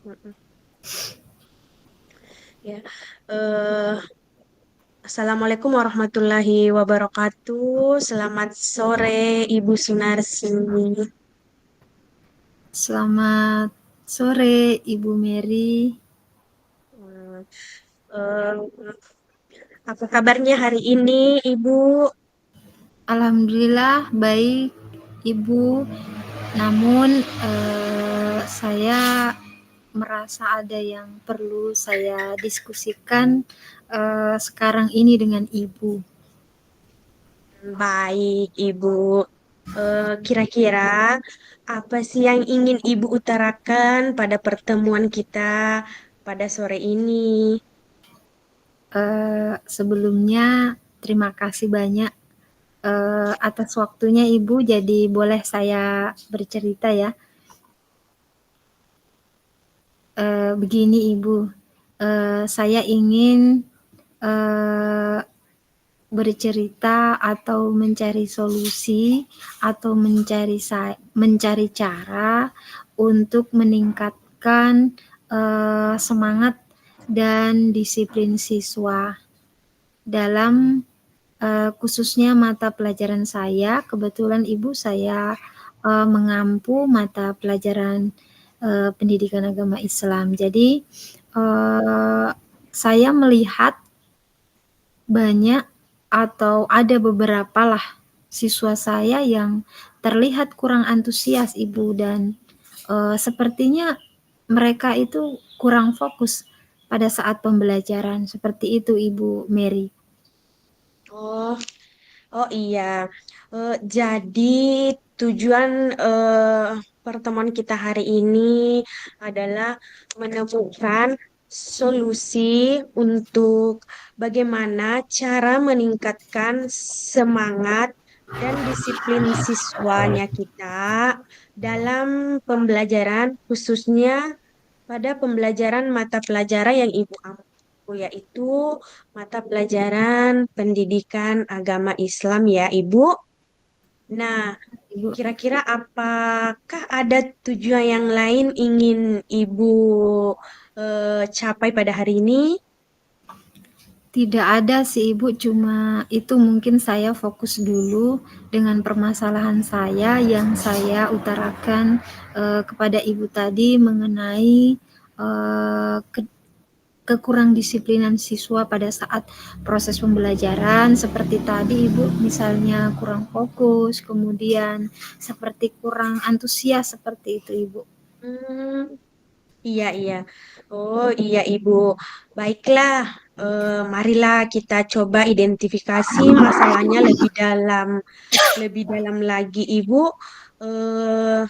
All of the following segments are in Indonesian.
Mm-mm. Ya. Eh, Assalamualaikum warahmatullahi wabarakatuh. Selamat sore, Ibu Sunarsi. Selamat sore, Ibu Mary. Hmm, eh, apa kabarnya hari ini, Ibu? Alhamdulillah baik, Ibu. Namun saya merasa ada yang perlu saya diskusikan sekarang ini dengan Ibu. Baik, Ibu. Kira-kira apa sih yang ingin Ibu utarakan pada pertemuan kita pada sore ini? Sebelumnya terima kasih banyak atas waktunya Ibu. Jadi boleh saya bercerita ya. Begini Ibu, saya ingin eh, bercerita atau mencari solusi atau mencari cara untuk meningkatkan semangat dan disiplin siswa dalam khususnya mata pelajaran saya. Kebetulan Ibu saya mengampu mata pelajaran pendidikan agama Islam. Jadi eh, saya melihat banyak atau ada beberapa lah siswa saya yang terlihat kurang antusias Ibu, dan sepertinya mereka itu kurang fokus pada saat pembelajaran. Seperti itu Ibu Mary. Oh, oh iya. Jadi tujuan pertemuan kita hari ini adalah menemukan solusi untuk bagaimana cara meningkatkan semangat dan disiplin siswanya kita dalam pembelajaran, khususnya pada pembelajaran mata pelajaran yang Ibu ampu, yaitu mata pelajaran pendidikan agama Islam ya, Ibu. Nah, Ibu. kira-kira apakah ada tujuan yang lain ingin Ibu capai pada hari ini? Tidak ada sih Ibu, cuma itu mungkin saya fokus dulu dengan permasalahan saya yang saya utarakan kepada Ibu tadi mengenai eh, kekurang disiplinan siswa pada saat proses pembelajaran, seperti tadi Ibu misalnya kurang fokus, kemudian seperti kurang antusias, seperti itu Ibu. Hmm, iya, iya. Oh, iya, Ibu. Baiklah, marilah kita coba identifikasi masalahnya lebih dalam lagi, Ibu. Eh,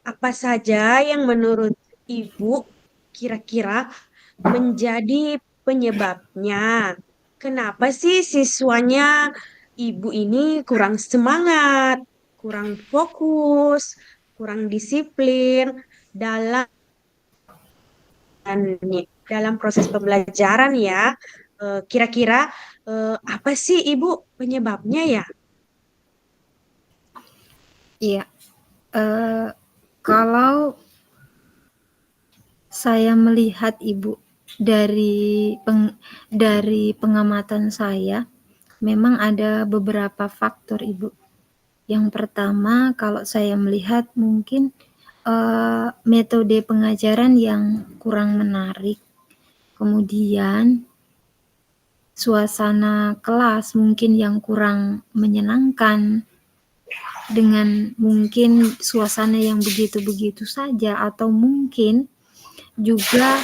apa saja yang menurut Ibu kira-kira menjadi penyebabnya? Kenapa sih siswanya Ibu ini kurang semangat, kurang fokus, kurang disiplin dalam dalam proses pembelajaran ya? Kira-kira apa sih Ibu penyebabnya ya? Iya, eh, kalau saya melihat Ibu dari pengamatan saya, memang ada beberapa faktor Ibu. Yang pertama, kalau saya melihat mungkin metode pengajaran yang kurang menarik, kemudian suasana kelas mungkin yang kurang menyenangkan, dengan mungkin suasana yang begitu-begitu saja, atau mungkin juga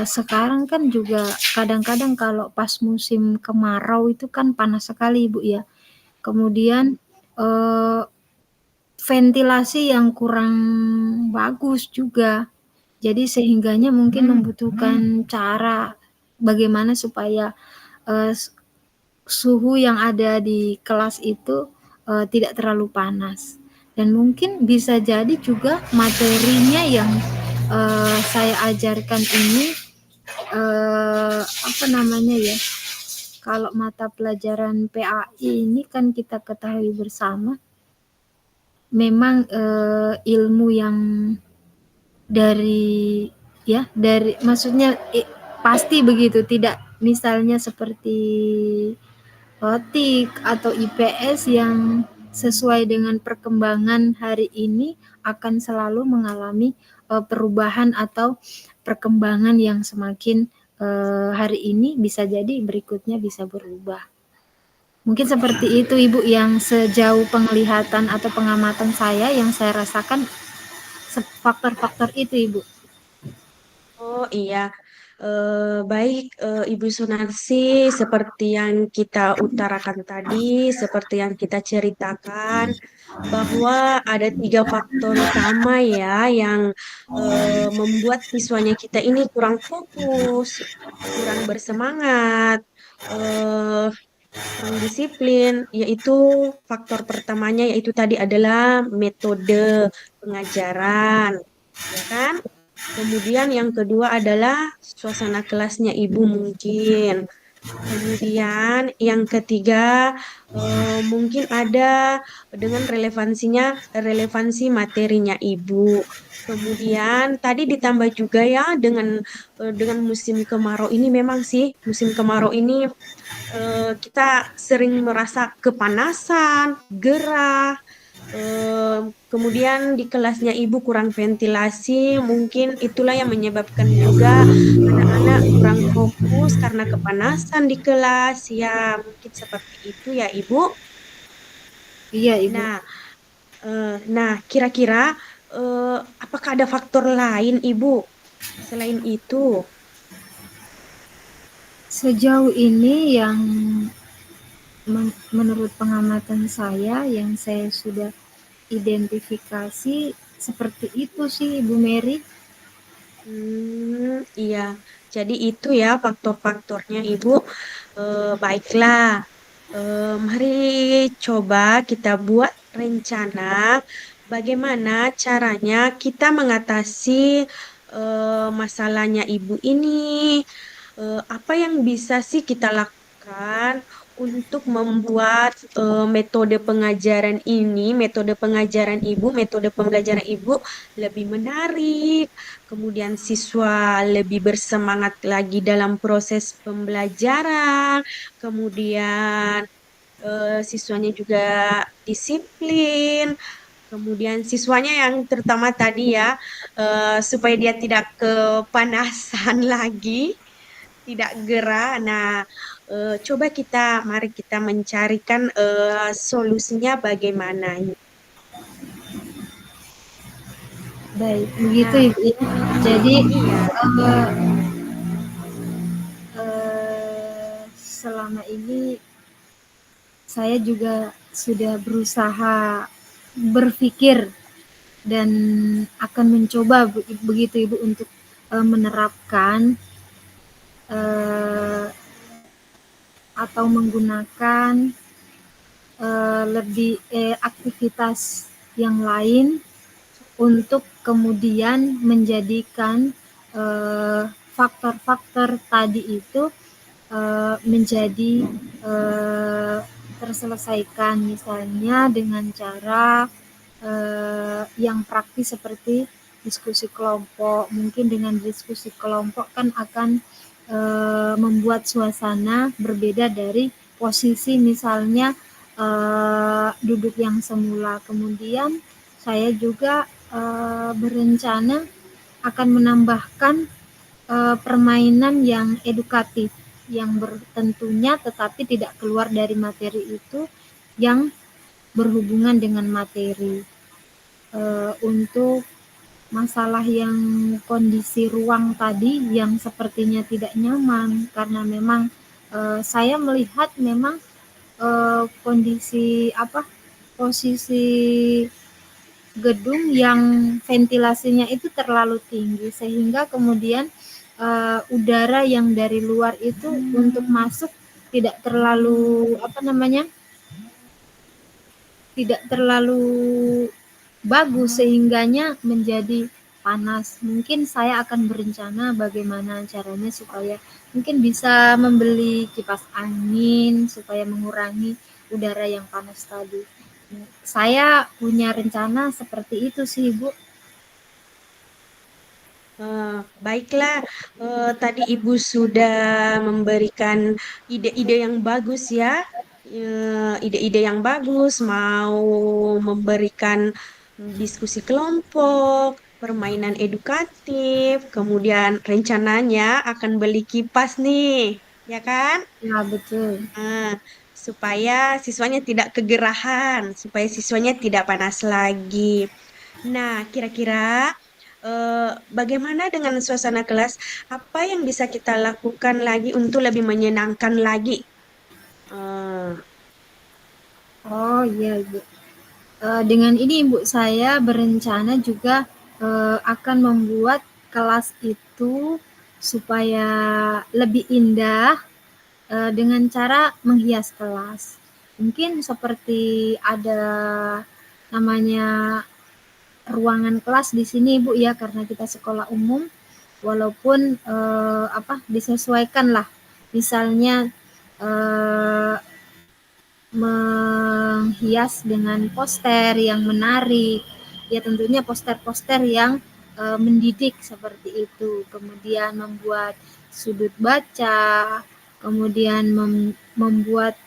sekarang kan juga kadang-kadang kalau pas musim kemarau itu kan panas sekali Ibu ya. Kemudian eh, ventilasi yang kurang bagus juga. Jadi sehingganya mungkin membutuhkan cara bagaimana supaya eh, suhu yang ada di kelas itu tidak terlalu panas. Dan mungkin bisa jadi juga materinya yang saya ajarkan ini apa namanya ya? Kalau mata pelajaran PAI ini kan kita ketahui bersama, memang ilmu yang dari ya, dari maksudnya pasti begitu, tidak misalnya seperti TIK atau IPS yang sesuai dengan perkembangan hari ini akan selalu mengalami perubahan atau perkembangan yang semakin hari ini bisa jadi berikutnya bisa berubah. Mungkin seperti itu Ibu yang sejauh penglihatan atau pengamatan saya yang saya rasakan faktor-faktor itu Ibu. Oh iya, baik Ibu Sunarsi, seperti yang kita utarakan tadi, seperti yang kita ceritakan, bahwa ada tiga faktor utama ya yang membuat siswanya kita ini kurang fokus, kurang bersemangat, eh, kurang disiplin, yaitu faktor pertamanya yaitu tadi adalah metode pengajaran, ya kan? Kemudian yang kedua adalah suasana kelasnya ibu mungkin. Kemudian yang ketiga mungkin ada dengan relevansi materinya ibu. Kemudian tadi ditambah juga ya dengan musim kemarau ini memang sih musim kemarau ini kita sering merasa kepanasan, gerah, kemudian di kelasnya ibu kurang ventilasi, mungkin itulah yang menyebabkan juga anak-anak kurang fokus karena kepanasan di kelas. Ya, mungkin seperti itu ya, Ibu. Iya Ibu. Nah, kira-kira apakah ada faktor lain, Ibu, selain itu? Sejauh ini yang menurut pengamatan saya yang saya sudah identifikasi seperti itu sih Ibu Mary. Iya. Jadi itu ya faktor-faktornya, Ibu. Baiklah. Mari coba kita buat rencana bagaimana caranya kita mengatasi masalahnya ibu ini. Apa yang bisa sih kita lakukan untuk membuat metode pembelajaran ibu lebih menarik, kemudian siswa lebih bersemangat lagi dalam proses pembelajaran, kemudian siswanya juga disiplin, kemudian siswanya yang terutama tadi ya, supaya dia tidak kepanasan lagi, tidak gerah. Nah, mari kita mencarikan solusinya bagaimana. Baik, begitu Nah, Ibu ya. Jadi iya. eh, selama ini saya juga sudah berusaha berpikir dan akan mencoba begitu Ibu untuk menerapkan eh, atau menggunakan lebih aktivitas yang lain untuk kemudian menjadikan faktor-faktor tadi itu menjadi terselesaikan, misalnya dengan cara yang praktis seperti diskusi kelompok. Mungkin dengan diskusi kelompok kan akan membuat suasana berbeda dari posisi misalnya duduk yang semula. Kemudian saya juga berencana akan menambahkan permainan yang edukatif yang tentunya tetapi tidak keluar dari materi itu yang berhubungan dengan materi. Untuk masalah yang kondisi ruang tadi yang sepertinya tidak nyaman karena memang saya melihat memang kondisi posisi gedung yang ventilasinya itu terlalu tinggi sehingga kemudian udara yang dari luar itu untuk masuk tidak terlalu tidak terlalu bagus sehingganya menjadi panas. Mungkin saya akan berencana bagaimana caranya supaya mungkin bisa membeli kipas angin supaya mengurangi udara yang panas tadi. Saya punya rencana seperti itu sih, Ibu. Baiklah, tadi Ibu sudah memberikan ide-ide yang bagus ya. Ide-ide yang bagus, mau memberikan diskusi kelompok, permainan edukatif, kemudian rencananya akan beli kipas nih, ya kan? Ya, betul. Ah, supaya siswanya tidak kegerahan, supaya siswanya tidak panas lagi. Nah, kira-kira bagaimana dengan suasana kelas? Apa yang bisa kita lakukan lagi untuk lebih menyenangkan lagi? Eh, Oh iya, Ibu. Dengan ini Ibu, saya berencana juga akan membuat kelas itu supaya lebih indah dengan cara menghias kelas. Mungkin seperti ada namanya ruangan kelas di sini Ibu ya, karena kita sekolah umum, walaupun disesuaikan lah. Misalnya eh, menghias dengan poster yang menarik, ya tentunya poster-poster yang mendidik seperti itu. Kemudian membuat sudut baca, kemudian membuat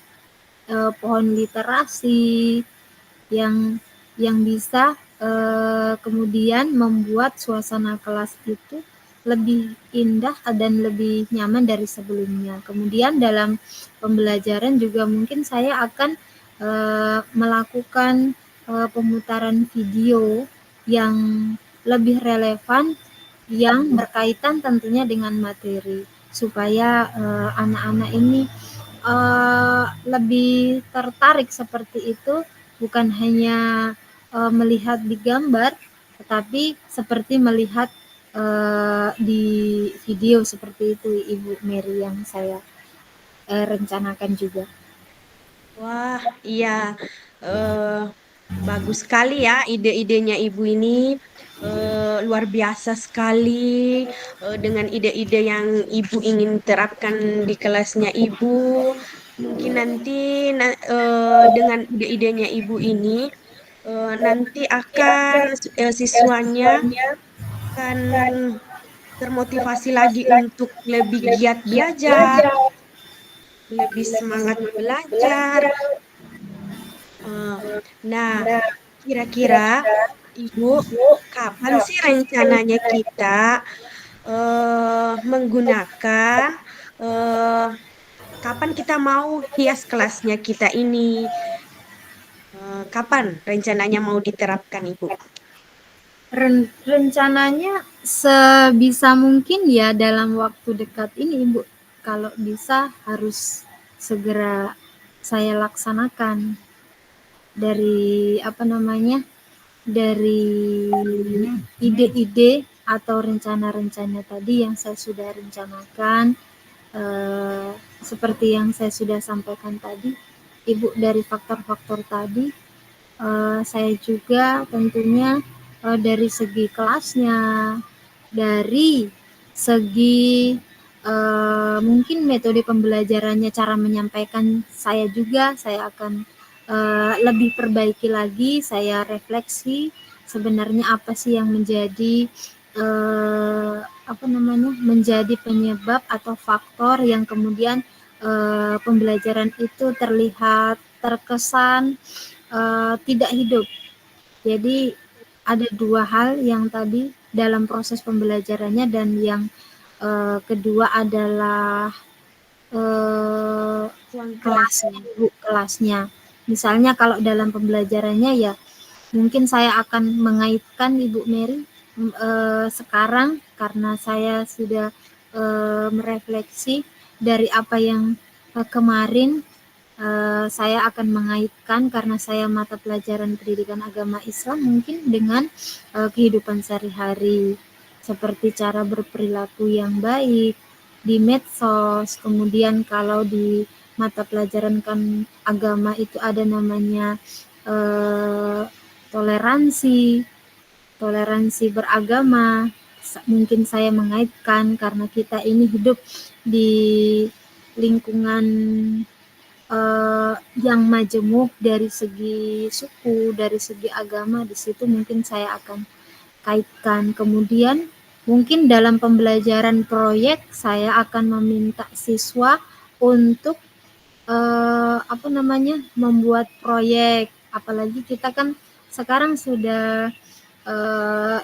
pohon literasi yang bisa kemudian membuat suasana kelas itu lebih indah dan lebih nyaman dari sebelumnya. Kemudian dalam pembelajaran juga mungkin saya akan melakukan pemutaran video yang lebih relevan, yang berkaitan tentunya dengan materi, supaya anak-anak ini lebih tertarik seperti itu, bukan hanya melihat di gambar, tetapi seperti melihat di video seperti itu, Ibu Mary, yang saya rencanakan juga. Wah, iya, eh, bagus sekali ya ide-idenya Ibu ini. Luar biasa sekali dengan ide-ide yang Ibu ingin terapkan di kelasnya Ibu. Mungkin nanti dengan ide-idenya Ibu ini nanti akan siswanya akan termotivasi lagi untuk lebih giat belajar, lebih semangat belajar. Eh, nah, kira-kira Ibu, kapan sih rencananya kita menggunakan eh, kapan kita mau hias kelasnya kita ini? Kapan rencananya mau diterapkan, Ibu? Rencananya sebisa mungkin ya dalam waktu dekat ini, Ibu. Kalau bisa harus segera saya laksanakan dari dari ide-ide atau rencana-rencana tadi yang saya sudah rencanakan, seperti yang saya sudah sampaikan tadi, Ibu, dari faktor-faktor tadi. Saya juga tentunya dari segi kelasnya, dari segi mungkin metode pembelajarannya, cara menyampaikan saya akan lebih perbaiki lagi, saya refleksi sebenarnya apa sih yang menjadi menjadi penyebab atau faktor yang kemudian pembelajaran itu terlihat terkesan tidak hidup. Jadi ada dua hal yang tadi dalam proses pembelajarannya, dan yang kedua adalah eh, Ruang kelasnya, kelasnya. Ibu, kelasnya. Misalnya kalau dalam pembelajarannya ya mungkin saya akan mengaitkan, Ibu Mary, sekarang karena saya sudah merefleksi dari apa yang kemarin. Saya akan mengaitkan karena saya mata pelajaran pendidikan agama Islam mungkin dengan kehidupan sehari-hari, seperti cara berperilaku yang baik di medsos. Kemudian kalau di mata pelajaran kan agama itu ada namanya eh, toleransi, toleransi beragama. Mungkin saya mengaitkan karena kita ini hidup di lingkungan yang majemuk dari segi suku, dari segi agama. Di situ mungkin saya akan kaitkan. Kemudian Mungkin dalam pembelajaran proyek saya akan meminta siswa untuk membuat proyek. Apalagi kita kan sekarang sudah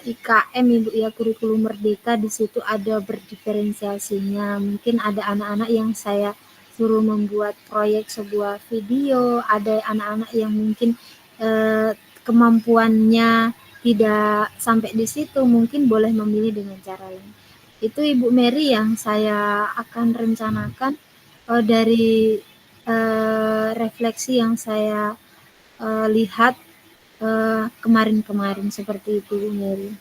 IKM Ibu ya, kurikulum merdeka, di situ ada berdiferensiasinya. Mungkin ada anak-anak yang saya suruh membuat proyek sebuah video, ada anak-anak yang mungkin kemampuannya tidak sampai di situ, mungkin boleh memilih dengan cara lain. Itu Ibu Mary yang saya akan rencanakan dari refleksi yang saya lihat kemarin-kemarin seperti itu, Bu Mary.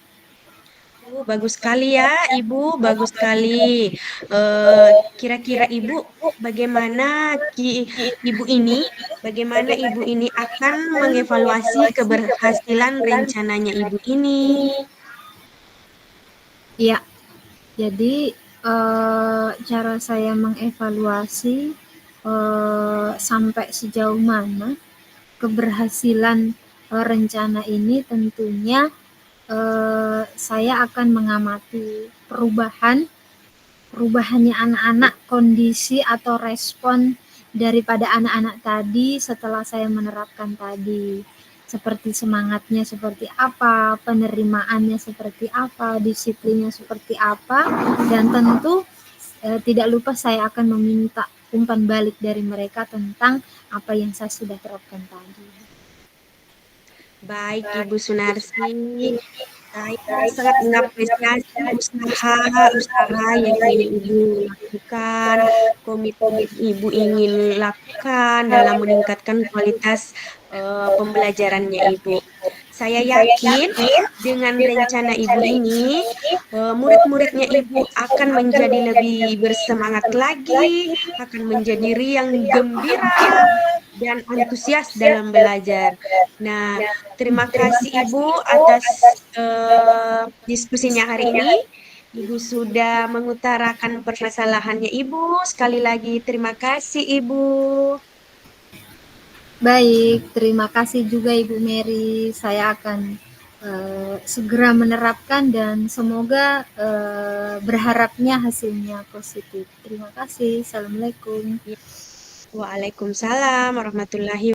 Bagus sekali ya, Ibu, bagus sekali. Eh, Kira-kira Ibu, bagaimana Ibu ini, bagaimana Ibu ini akan mengevaluasi keberhasilan rencananya Ibu ini? Iya, jadi cara saya mengevaluasi sampai sejauh mana keberhasilan rencana ini, tentunya saya akan mengamati perubahannya anak-anak, kondisi atau respon daripada anak-anak tadi setelah saya menerapkan tadi. Seperti semangatnya seperti apa, penerimaannya seperti apa, disiplinnya seperti apa, dan tentu tidak lupa saya akan meminta umpan balik dari mereka tentang apa yang saya sudah terapkan tadi. Baik, Ibu Sunarsi. Saya sangat mengapresiasi usaha yang ingin Ibu lakukan, komitmen Ibu ingin lakukan dalam meningkatkan kualitas pembelajarannya Ibu. Saya yakin dengan rencana Ibu ini, murid-muridnya Ibu akan menjadi lebih bersemangat lagi, akan menjadi riang gembira dan antusias dalam belajar. Nah, terima kasih Ibu atas diskusinya hari ini. Ibu sudah mengutarakan permasalahannya Ibu. Sekali lagi terima kasih Ibu. Baik, terima kasih juga Ibu Mary. Saya akan segera menerapkan dan semoga berharapnya hasilnya positif. Terima kasih. Assalamualaikum. Waalaikumsalam warahmatullahi